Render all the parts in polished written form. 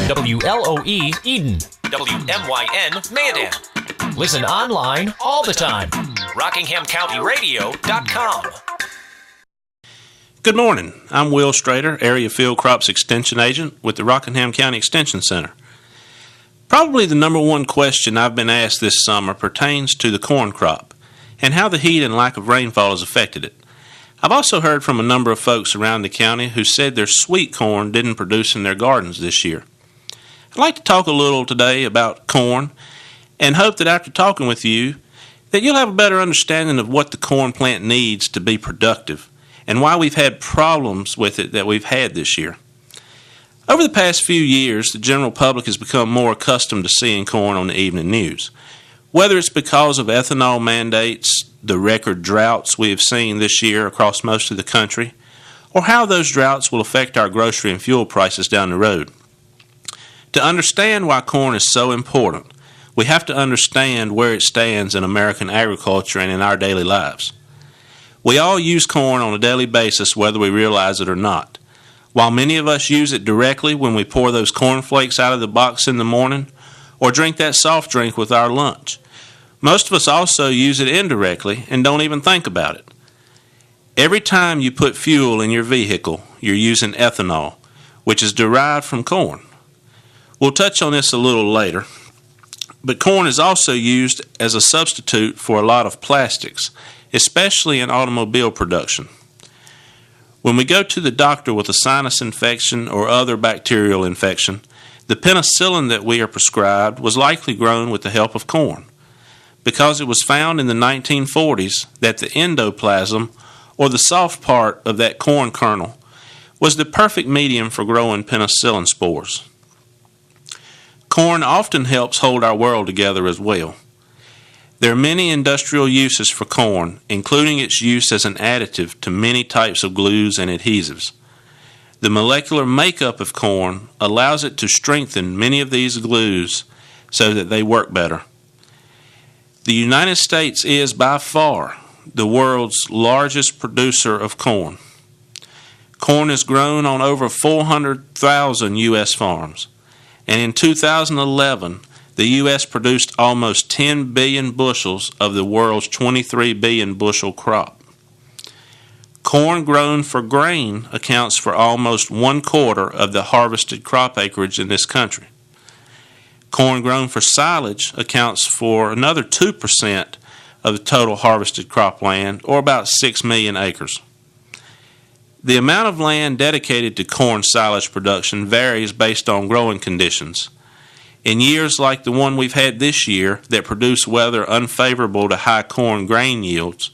WLOE Eden. WMYN Mayadan. Listen online all the time. RockinghamCountyRadio.com. Good morning. I'm Will Strader, Area Field Crops Extension Agent with the Rockingham County Extension Center. Probably the number one question I've been asked this summer pertains to the corn crop and how the heat and lack of rainfall has affected it. I've also heard from a number of folks around the county who said their sweet corn didn't produce in their gardens this year. I'd like to talk a little today about corn and hope that after talking with you that you'll have a better understanding of what the corn plant needs to be productive and why we've had problems with it that we've had this year. Over the past few years, the general public has become more accustomed to seeing corn on the evening news. Whether it's because of ethanol mandates, the record droughts we have seen this year across most of the country, or how those droughts will affect our grocery and fuel prices down the road. To understand why corn is so important, we have to understand where it stands in American agriculture and in our daily lives. We all use corn on a daily basis whether we realize it or not. While many of us use it directly when we pour those corn flakes out of the box in the morning or drink that soft drink with our lunch, most of us also use it indirectly and don't even think about it. Every time you put fuel in your vehicle, you're using ethanol, which is derived from corn. We'll touch on this a little later, but corn is also used as a substitute for a lot of plastics, especially in automobile production. When we go to the doctor with a sinus infection or other bacterial infection, the penicillin that we are prescribed was likely grown with the help of corn, because it was found in the 1940s that the endoplasm, or the soft part of that corn kernel, was the perfect medium for growing penicillin spores. Corn often helps hold our world together as well. There are many industrial uses for corn, including its use as an additive to many types of glues and adhesives. The molecular makeup of corn allows it to strengthen many of these glues so that they work better. The United States is by far the world's largest producer of corn. Corn is grown on over 400,000 U.S. farms, and in 2011, the U.S. produced almost 10 billion bushels of the world's 23 billion bushel crop. Corn grown for grain accounts for almost 1/4 of the harvested crop acreage in this country. Corn grown for silage accounts for another 2% of the total harvested cropland, or about 6 million acres. The amount of land dedicated to corn silage production varies based on growing conditions. In years like the one we've had this year that produce weather unfavorable to high corn grain yields,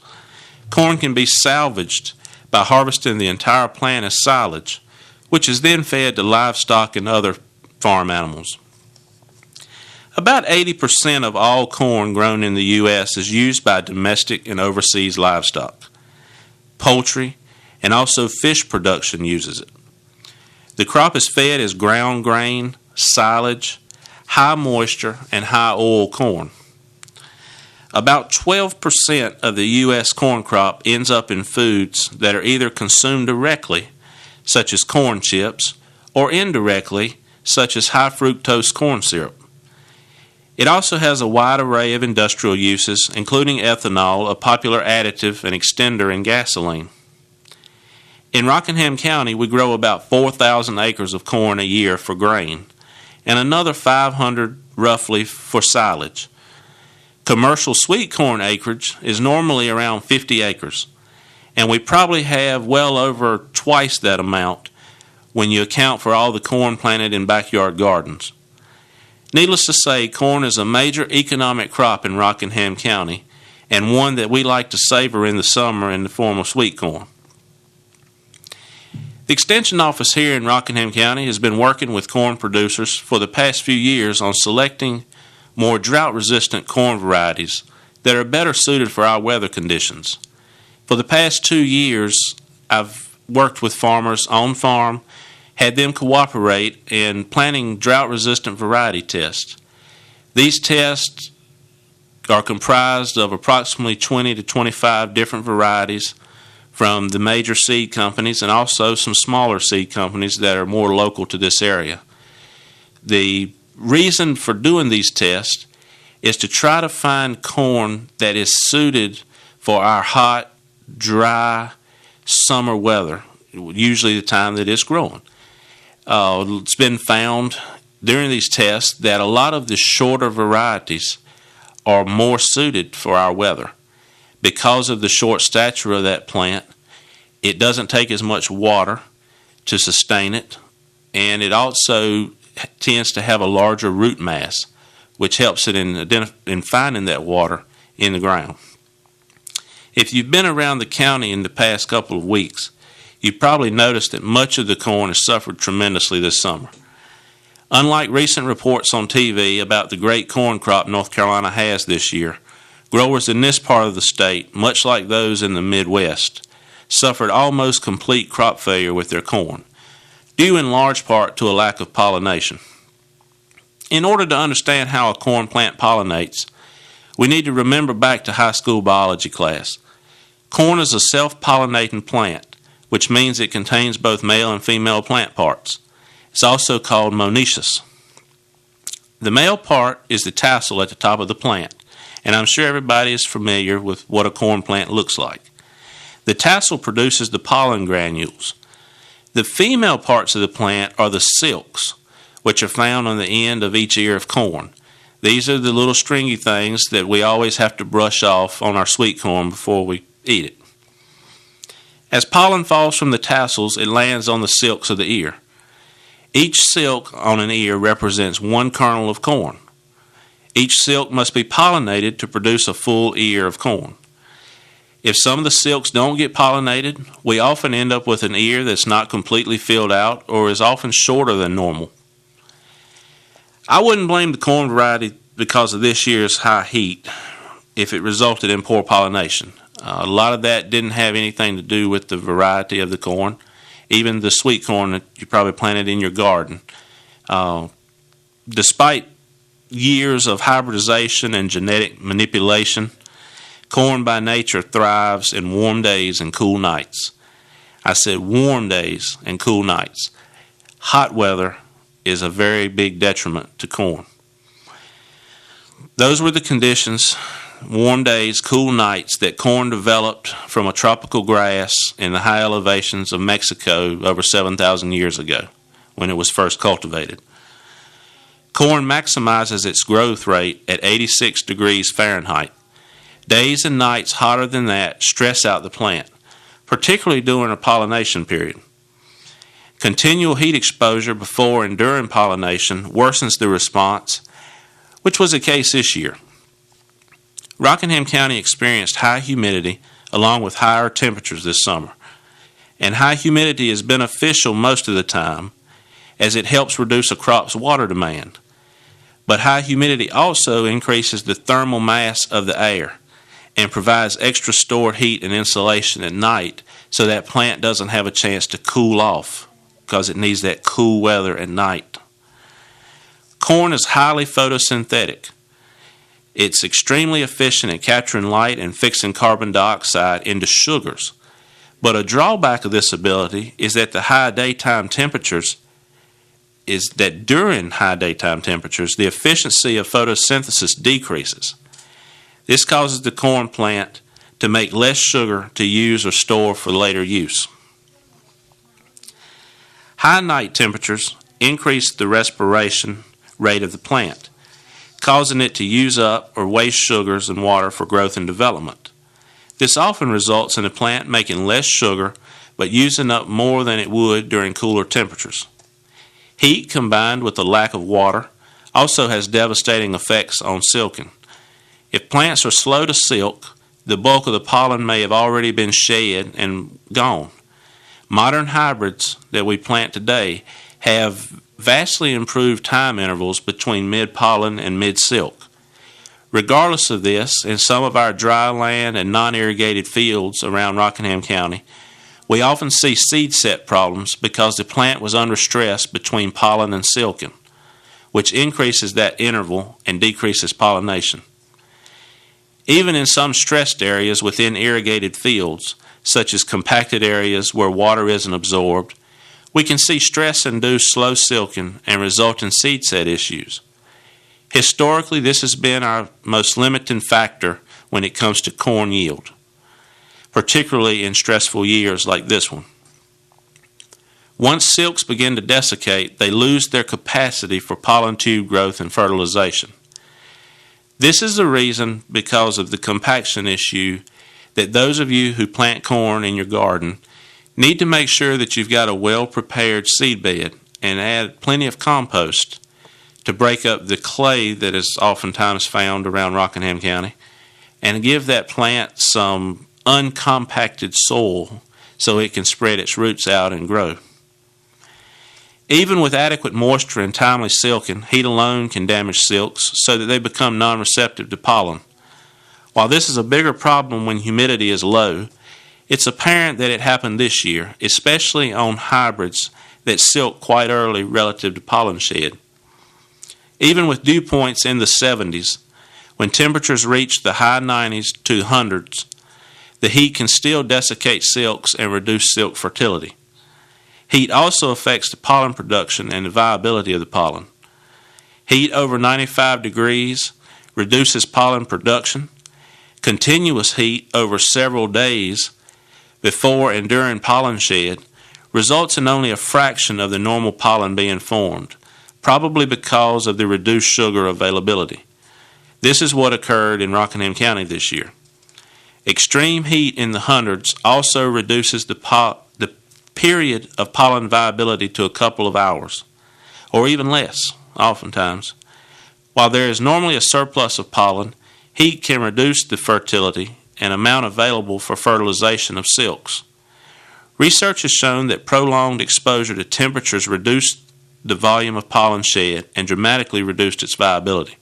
corn can be salvaged by harvesting the entire plant as silage, which is then fed to livestock and other farm animals. About 80% of all corn grown in the U.S. is used by domestic and overseas livestock. Poultry and also fish production uses it. The crop is fed as ground grain, silage, high moisture, and high oil corn. About 12% of the U.S. corn crop ends up in foods that are either consumed directly, such as corn chips, or indirectly, such as high fructose corn syrup. It also has a wide array of industrial uses, including ethanol, a popular additive and extender in gasoline. In Rockingham County, we grow about 4,000 acres of corn a year for grain, and another 500 roughly for silage. Commercial sweet corn acreage is normally around 50 acres, and we probably have well over twice that amount when you account for all the corn planted in backyard gardens. Needless to say, corn is a major economic crop in Rockingham County, and one that we like to savor in the summer in the form of sweet corn. The Extension Office here in Rockingham County has been working with corn producers for the past few years on selecting more drought-resistant corn varieties that are better suited for our weather conditions. For the past 2 years, I've worked with farmers on farm, had them cooperate in planting drought-resistant variety tests. These tests are comprised of approximately 20 to 25 different varieties from the major seed companies and also some smaller seed companies that are more local to this area. The reason for doing these tests is to try to find corn that is suited for our hot, dry summer weather, usually the time that it's growing. It's been found during these tests that a lot of the shorter varieties are more suited for our weather. Because of the short stature of that plant, it doesn't take as much water to sustain it, and it also tends to have a larger root mass, which helps it in finding that water in the ground. If you've been around the county in the past couple of weeks, you've probably noticed that much of the corn has suffered tremendously this summer. Unlike recent reports on TV about the great corn crop North Carolina has this year, growers in this part of the state, much like those in the Midwest, suffered almost complete crop failure with their corn, due in large part to a lack of pollination. In order to understand how a corn plant pollinates, we need to remember back to high school biology class. Corn is a self-pollinating plant, which means it contains both male and female plant parts. It's also called monoecious. The male part is the tassel at the top of the plant, and I'm sure everybody is familiar with what a corn plant looks like. The tassel produces the pollen granules. The female parts of the plant are the silks, which are found on the end of each ear of corn. These are the little stringy things that we always have to brush off on our sweet corn before we eat it. As pollen falls from the tassels, it lands on the silks of the ear. Each silk on an ear represents one kernel of corn. Each silk must be pollinated to produce a full ear of corn. If some of the silks don't get pollinated, we often end up with an ear that's not completely filled out or is often shorter than normal. I wouldn't blame the corn variety because of this year's high heat if it resulted in poor pollination. A lot of that didn't have anything to do with the variety of the corn. Even the sweet corn that you probably planted in your garden. Despite years of hybridization and genetic manipulation, corn by nature thrives in warm days and cool nights. I said warm days and cool nights. Hot weather is a very big detriment to corn. Those were the conditions, warm days, cool nights, that corn developed from a tropical grass in the high elevations of Mexico over 7,000 years ago when it was first cultivated. Corn maximizes its growth rate at 86 degrees Fahrenheit. Days and nights hotter than that stress out the plant, particularly during a pollination period. Continual heat exposure before and during pollination worsens the response, which was the case this year. Rockingham County experienced high humidity along with higher temperatures this summer, and high humidity is beneficial most of the time as it helps reduce a crop's water demand. But high humidity also increases the thermal mass of the air and provides extra stored heat and insulation at night so that plant doesn't have a chance to cool off because it needs that cool weather at night. Corn is highly photosynthetic. It's extremely efficient at capturing light and fixing carbon dioxide into sugars. But a drawback of this ability is that during high daytime temperatures, the efficiency of photosynthesis decreases. This causes the corn plant to make less sugar to use or store for later use. High night temperatures increase the respiration rate of the plant, causing it to use up or waste sugars and water for growth and development. This often results in the plant making less sugar but using up more than it would during cooler temperatures. Heat combined with the lack of water also has devastating effects on silking. If plants are slow to silk, the bulk of the pollen may have already been shed and gone. Modern hybrids that we plant today have vastly improved time intervals between mid-pollen and mid-silk. Regardless of this, in some of our dry land and non-irrigated fields around Rockingham County, we often see seed set problems because the plant was under stress between pollen and silking, which increases that interval and decreases pollination. Even in some stressed areas within irrigated fields, such as compacted areas where water isn't absorbed, we can see stress-induced slow silking and resulting seed set issues. Historically, this has been our most limiting factor when it comes to corn yield, particularly in stressful years like this one. Once silks begin to desiccate, they lose their capacity for pollen tube growth and fertilization. This is the reason, because of the compaction issue, that those of you who plant corn in your garden need to make sure that you've got a well-prepared seed bed and add plenty of compost to break up the clay that is oftentimes found around Rockingham County and give that plant some uncompacted soil so it can spread its roots out and grow. Even with adequate moisture and timely silking, heat alone can damage silks so that they become non-receptive to pollen. While this is a bigger problem when humidity is low, it's apparent that it happened this year, especially on hybrids that silk quite early relative to pollen shed. Even with dew points in the 70s, when temperatures reach the high 90s to hundreds, the heat can still desiccate silks and reduce silk fertility. Heat also affects the pollen production and the viability of the pollen. Heat over 95 degrees reduces pollen production. Continuous heat over several days before and during pollen shed results in only a fraction of the normal pollen being formed, probably because of the reduced sugar availability. This is what occurred in Rockingham County this year. Extreme heat in the hundreds also reduces the period of pollen viability to a couple of hours, or even less, oftentimes. While there is normally a surplus of pollen, heat can reduce the fertility and amount available for fertilization of silks. Research has shown that prolonged exposure to temperatures reduced the volume of pollen shed and dramatically reduced its viability.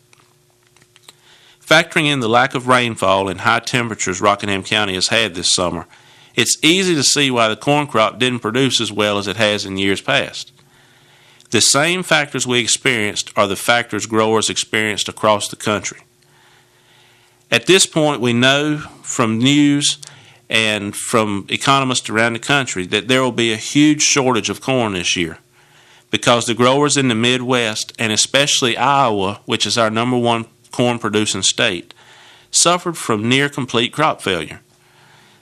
Factoring in the lack of rainfall and high temperatures Rockingham County has had this summer, it's easy to see why the corn crop didn't produce as well as it has in years past. The same factors we experienced are the factors growers experienced across the country. At this point, we know from news and from economists around the country that there will be a huge shortage of corn this year because the growers in the Midwest, and especially Iowa, which is our number one corn producing state, suffered from near complete crop failure.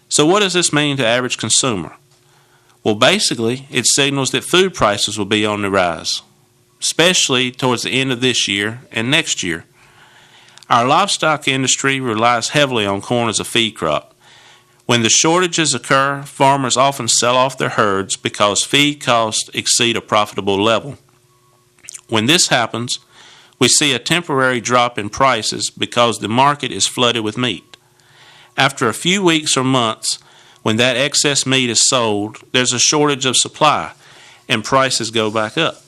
So what does this mean to average consumer? Well, basically, it signals that food prices will be on the rise, especially towards the end of this year and next year. Our livestock industry relies heavily on corn as a feed crop. When the shortages occur, farmers often sell off their herds because feed costs exceed a profitable level. When this happens, we see a temporary drop in prices because the market is flooded with meat. After a few weeks or months, when that excess meat is sold, there's a shortage of supply and prices go back up.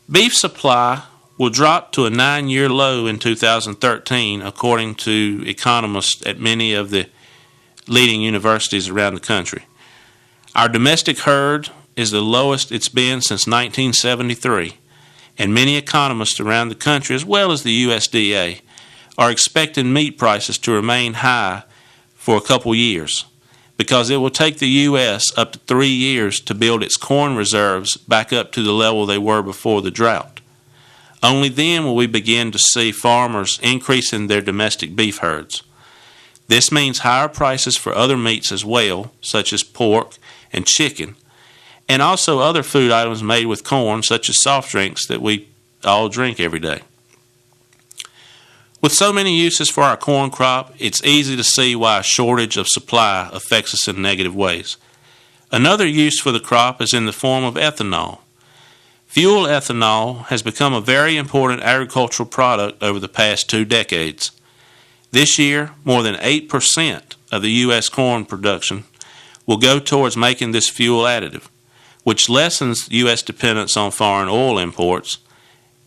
Beef supply will drop to a 9-year low in 2013, according to economists at many of the leading universities around the country. Our domestic herd is the lowest it's been since 1973, and many economists around the country, as well as the USDA, are expecting meat prices to remain high for a couple years because it will take the U.S. up to 3 years to build its corn reserves back up to the level they were before the drought. Only then will we begin to see farmers increasing their domestic beef herds. This means higher prices for other meats as well, such as pork and chicken, and also other food items made with corn, such as soft drinks that we all drink every day. With so many uses for our corn crop, it's easy to see why a shortage of supply affects us in negative ways. Another use for the crop is in the form of ethanol. Fuel ethanol has become a very important agricultural product over the past 2 decades. This year, more than 8% of the U.S. corn production will go towards making this fuel additive, which lessens U.S. dependence on foreign oil imports,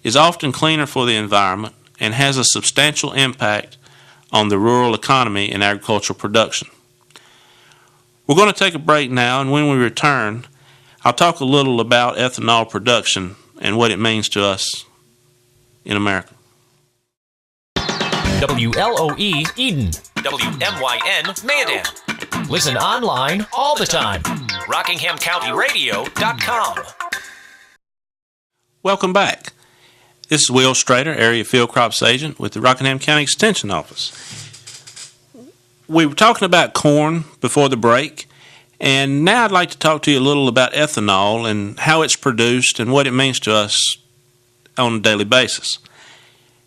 is often cleaner for the environment, and has a substantial impact on the rural economy and agricultural production. We're going to take a break now, and when we return, I'll talk a little about ethanol production and what it means to us in America. WLOE Eden. WMYN Mayadan. Listen online all the time. RockinghamCountyRadio.com. Welcome back. This is Will Strader, Area Field Crops Agent with the Rockingham County Extension Office. We were talking about corn before the break, and now I'd like to talk to you a little about ethanol and how it's produced and what it means to us on a daily basis.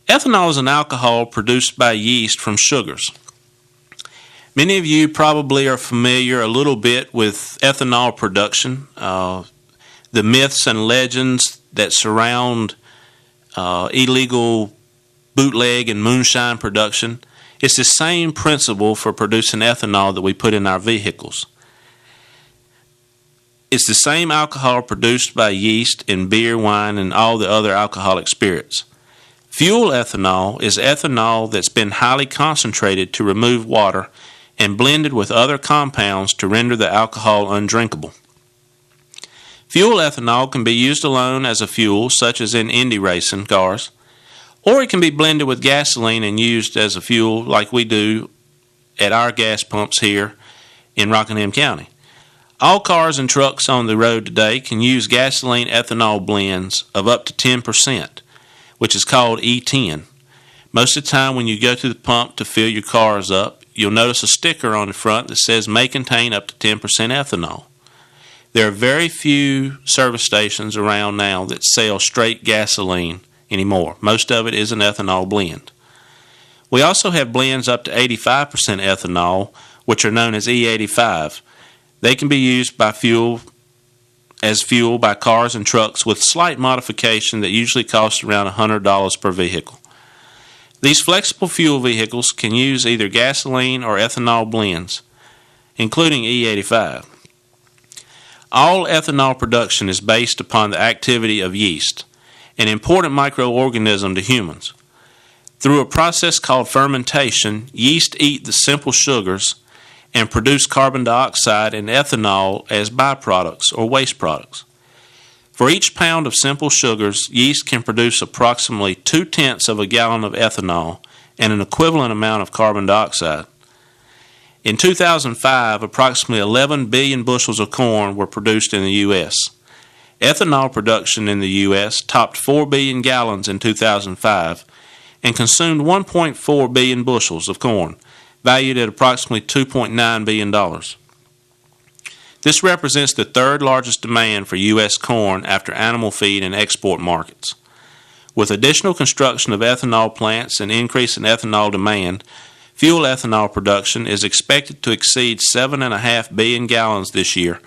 Ethanol is an alcohol produced by yeast from sugars. Many of you probably are familiar a little bit with ethanol production, the myths and legends that surround illegal bootleg and moonshine production. It's the same principle for producing ethanol that we put in our vehicles. It's the same alcohol produced by yeast in beer, wine, and all the other alcoholic spirits. Fuel ethanol is ethanol that's been highly concentrated to remove water and blended with other compounds to render the alcohol undrinkable. Fuel ethanol can be used alone as a fuel, such as in Indy racing cars, or it can be blended with gasoline and used as a fuel like we do at our gas pumps here in Rockingham County. All cars and trucks on the road today can use gasoline ethanol blends of up to 10%, which is called E10. Most of the time when you go to the pump to fill your cars up, you'll notice a sticker on the front that says may contain up to 10% ethanol. There are very few service stations around now that sell straight gasoline anymore. Most of it is an ethanol blend. We also have blends up to 85% ethanol, which are known as E85. They can be used by fuel by cars and trucks with slight modification that usually costs around $100 per vehicle. These flexible fuel vehicles can use either gasoline or ethanol blends, including E85. All ethanol production is based upon the activity of yeast, an important microorganism to humans. Through a process called fermentation, yeast eat the simple sugars and produce carbon dioxide and ethanol as byproducts or waste products. For each pound of simple sugars, yeast can produce approximately 0.2 of a gallon of ethanol and an equivalent amount of carbon dioxide. In 2005, approximately 11 billion bushels of corn were produced in the U.S. Ethanol production in the U.S. topped 4 billion gallons in 2005 and consumed 1.4 billion bushels of corn, valued at approximately $2.9 billion. This represents the third largest demand for U.S. corn after animal feed and export markets. With additional construction of ethanol plants and increase in ethanol demand, fuel ethanol production is expected to exceed 7.5 billion gallons this year,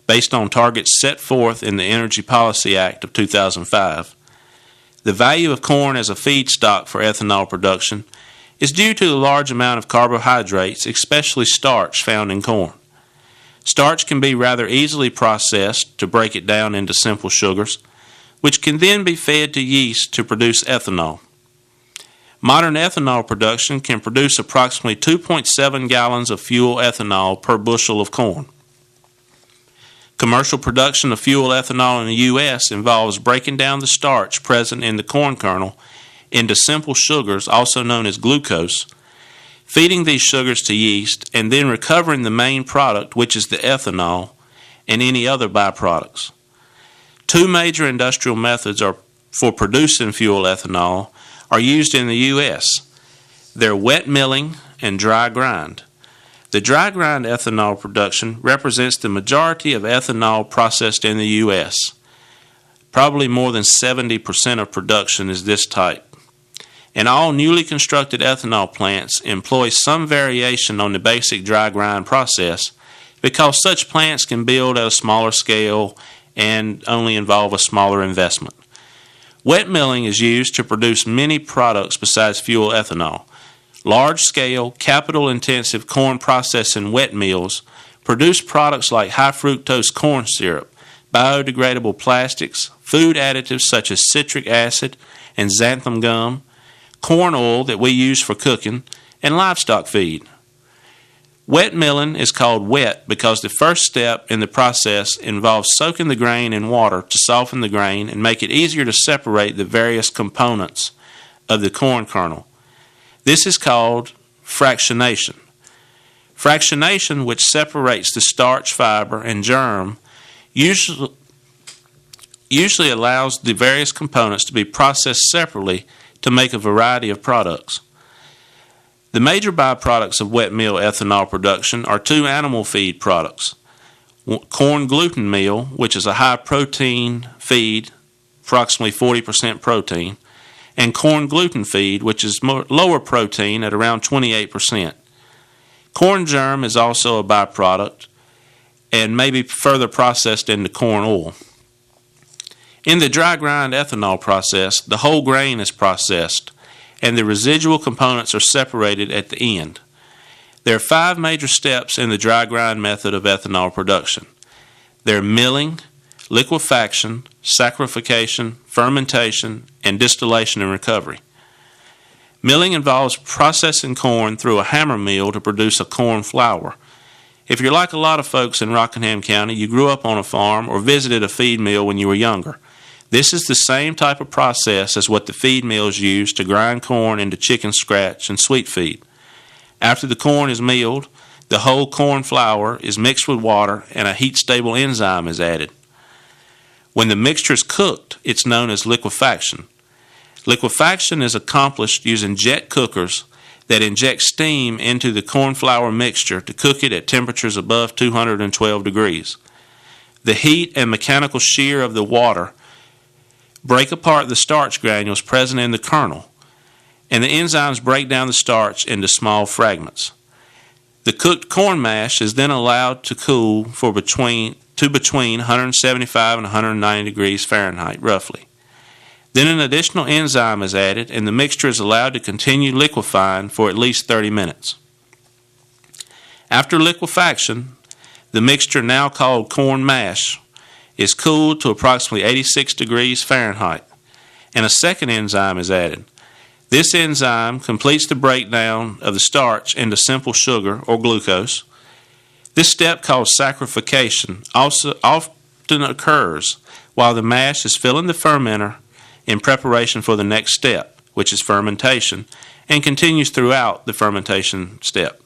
based on targets set forth in the Energy Policy Act of 2005. The value of corn as a feedstock for ethanol production is due to the large amount of carbohydrates, especially starch, found in corn. Starch can be rather easily processed to break it down into simple sugars, which can then be fed to yeast to produce ethanol. Modern ethanol production can produce approximately 2.7 gallons of fuel ethanol per bushel of corn. Commercial production of fuel ethanol in the U.S. involves breaking down the starch present in the corn kernel into simple sugars, also known as glucose, feeding these sugars to yeast, and then recovering the main product, which is the ethanol, and any other byproducts. Two major industrial methods for producing fuel ethanol are used in the U.S. They're wet milling and dry grind. The dry grind ethanol production represents the majority of ethanol processed in the U.S. Probably more than 70% of production is this type. And all newly constructed ethanol plants employ some variation on the basic dry grind process because such plants can build at a smaller scale and only involve a smaller investment. Wet milling is used to produce many products besides fuel ethanol. Large-scale, capital-intensive corn processing wet mills produce products like high fructose corn syrup, biodegradable plastics, food additives such as citric acid and xanthan gum, corn oil that we use for cooking, and livestock feed. Wet milling is called wet because the first step in the process involves soaking the grain in water to soften the grain and make it easier to separate the various components of the corn kernel. This is called fractionation. Fractionation, which separates the starch, fiber, and germ, usually allows the various components to be processed separately to make a variety of products. The major byproducts of wet mill ethanol production are two animal feed products: corn gluten meal, which is a high protein feed, approximately 40% protein, and corn gluten feed, which is lower protein at around 28%. Corn germ is also a byproduct and may be further processed into corn oil. In the dry grind ethanol process, the whole grain is processed and the residual components are separated at the end. There are 5 major steps in the dry grind method of ethanol production. They're milling, liquefaction, saccharification, fermentation, and distillation and recovery. Milling involves processing corn through a hammer mill to produce a corn flour. If you're like a lot of folks in Rockingham County, you grew up on a farm or visited a feed mill when you were younger. This is the same type of process as what the feed mills use to grind corn into chicken scratch and sweet feed. After the corn is milled, the whole corn flour is mixed with water and a heat-stable enzyme is added. When the mixture is cooked, it's known as liquefaction. Liquefaction is accomplished using jet cookers that inject steam into the corn flour mixture to cook it at temperatures above 212 degrees. The heat and mechanical shear of the water break apart the starch granules present in the kernel, and the enzymes break down the starch into small fragments. The cooked corn mash is then allowed to cool for between 175 and 190 degrees Fahrenheit, roughly. Then an additional enzyme is added, and the mixture is allowed to continue liquefying for at least 30 minutes. After liquefaction, the mixture, now called corn mash, is cooled to approximately 86 degrees Fahrenheit, and a second enzyme is added. This enzyme completes the breakdown of the starch into simple sugar or glucose. This step, called saccharification, also often occurs while the mash is filling the fermenter in preparation for the next step, which is fermentation, and continues throughout the fermentation step.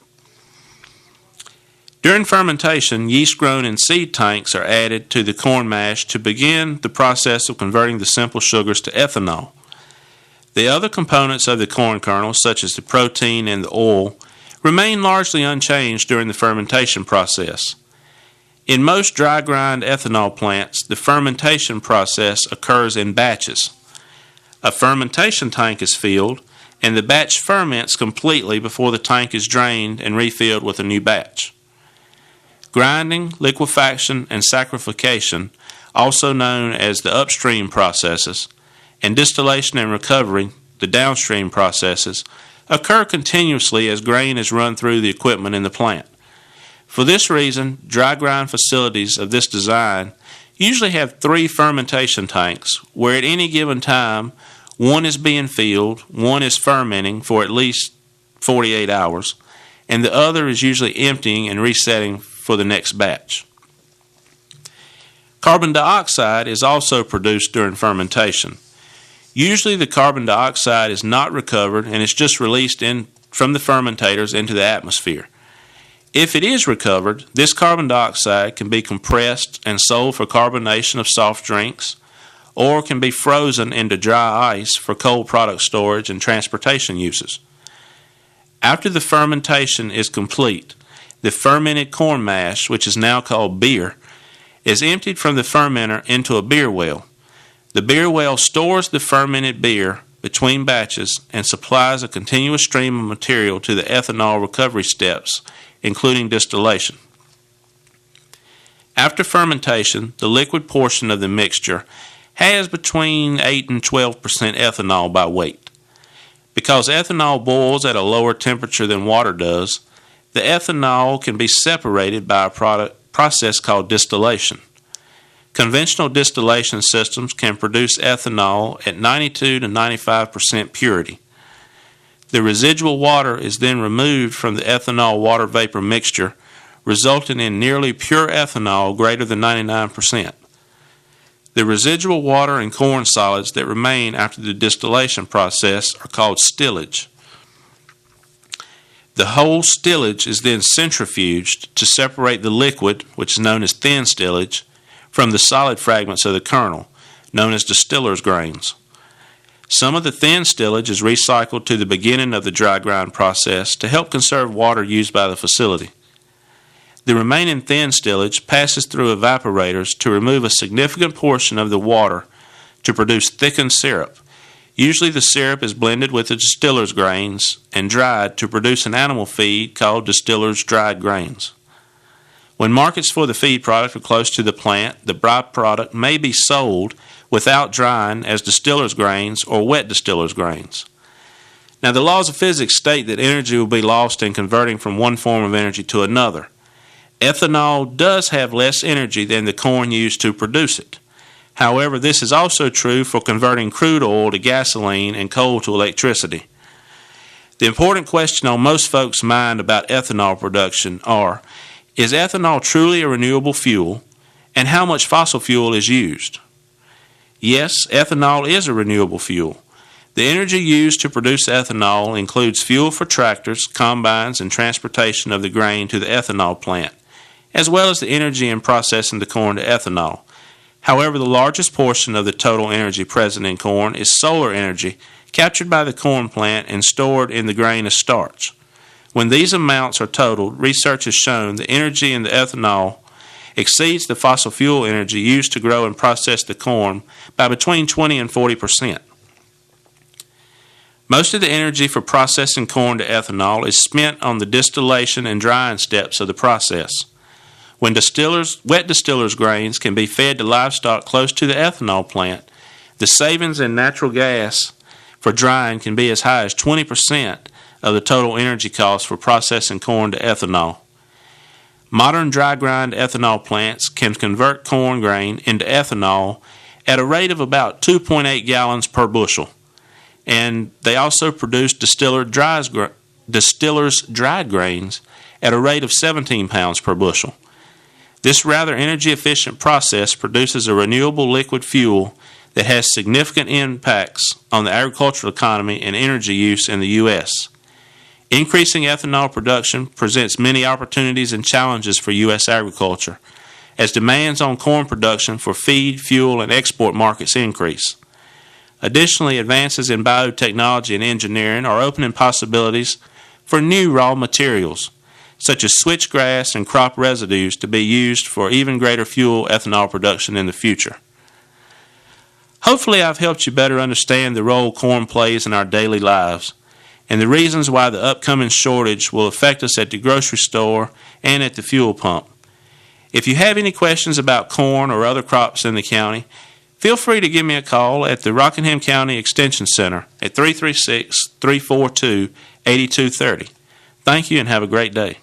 During fermentation, yeast grown in seed tanks are added to the corn mash to begin the process of converting the simple sugars to ethanol. The other components of the corn kernel, such as the protein and the oil, remain largely unchanged during the fermentation process. In most dry grind ethanol plants, the fermentation process occurs in batches. A fermentation tank is filled, and the batch ferments completely before the tank is drained and refilled with a new batch. Grinding, liquefaction, and saccharification, also known as the upstream processes, and distillation and recovery, the downstream processes, occur continuously as grain is run through the equipment in the plant. For this reason, dry grind facilities of this design usually have 3 fermentation tanks, where at any given time, one is being filled, one is fermenting for at least 48 hours, and the other is usually emptying and resetting for the next batch. Carbon dioxide is also produced during fermentation. Usually the carbon dioxide is not recovered and is just released from the fermentators into the atmosphere. If it is recovered, this carbon dioxide can be compressed and sold for carbonation of soft drinks, or can be frozen into dry ice for cold product storage and transportation uses. After the fermentation is complete, the fermented corn mash, which is now called beer, is emptied from the fermenter into a beer well. The beer well stores the fermented beer between batches and supplies a continuous stream of material to the ethanol recovery steps, including distillation. After fermentation, the liquid portion of the mixture has between 8 and 12% ethanol by weight. Because ethanol boils at a lower temperature than water does, the ethanol can be separated by a process called distillation. Conventional distillation systems can produce ethanol at 92 to 95% purity. The residual water is then removed from the ethanol water vapor mixture, resulting in nearly pure ethanol greater than 99%. The residual water and corn solids that remain after the distillation process are called stillage. The whole stillage is then centrifuged to separate the liquid, which is known as thin stillage, from the solid fragments of the kernel, known as distiller's grains. Some of the thin stillage is recycled to the beginning of the dry grind process to help conserve water used by the facility. The remaining thin stillage passes through evaporators to remove a significant portion of the water to produce thickened syrup. Usually the syrup is blended with the distiller's grains and dried to produce an animal feed called distiller's dried grains. When markets for the feed product are close to the plant, the byproduct may be sold without drying as distiller's grains or wet distiller's grains. Now, the laws of physics state that energy will be lost in converting from one form of energy to another. Ethanol does have less energy than the corn used to produce it. However, this is also true for converting crude oil to gasoline and coal to electricity. The important question on most folks' mind about ethanol production are, is ethanol truly a renewable fuel, and how much fossil fuel is used? Yes, ethanol is a renewable fuel. The energy used to produce ethanol includes fuel for tractors, combines, and transportation of the grain to the ethanol plant, as well as the energy in processing the corn to ethanol. However, the largest portion of the total energy present in corn is solar energy captured by the corn plant and stored in the grain as starch. When these amounts are totaled, research has shown the energy in the ethanol exceeds the fossil fuel energy used to grow and process the corn by between 20 and 40%. Most of the energy for processing corn to ethanol is spent on the distillation and drying steps of the process. When wet distillers' grains can be fed to livestock close to the ethanol plant, the savings in natural gas for drying can be as high as 20% of the total energy cost for processing corn to ethanol. Modern dry grind ethanol plants can convert corn grain into ethanol at a rate of about 2.8 gallons per bushel, and they also produce distillers' dried grains at a rate of 17 pounds per bushel. This rather energy-efficient process produces a renewable liquid fuel that has significant impacts on the agricultural economy and energy use in the U.S. Increasing ethanol production presents many opportunities and challenges for U.S. agriculture, as demands on corn production for feed, fuel, and export markets increase. Additionally, advances in biotechnology and engineering are opening possibilities for new raw materials, such as switchgrass and crop residues, to be used for even greater fuel ethanol production in the future. Hopefully I've helped you better understand the role corn plays in our daily lives and the reasons why the upcoming shortage will affect us at the grocery store and at the fuel pump. If you have any questions about corn or other crops in the county, feel free to give me a call at the Rockingham County Extension Center at 336-342-8230. Thank you and have a great day.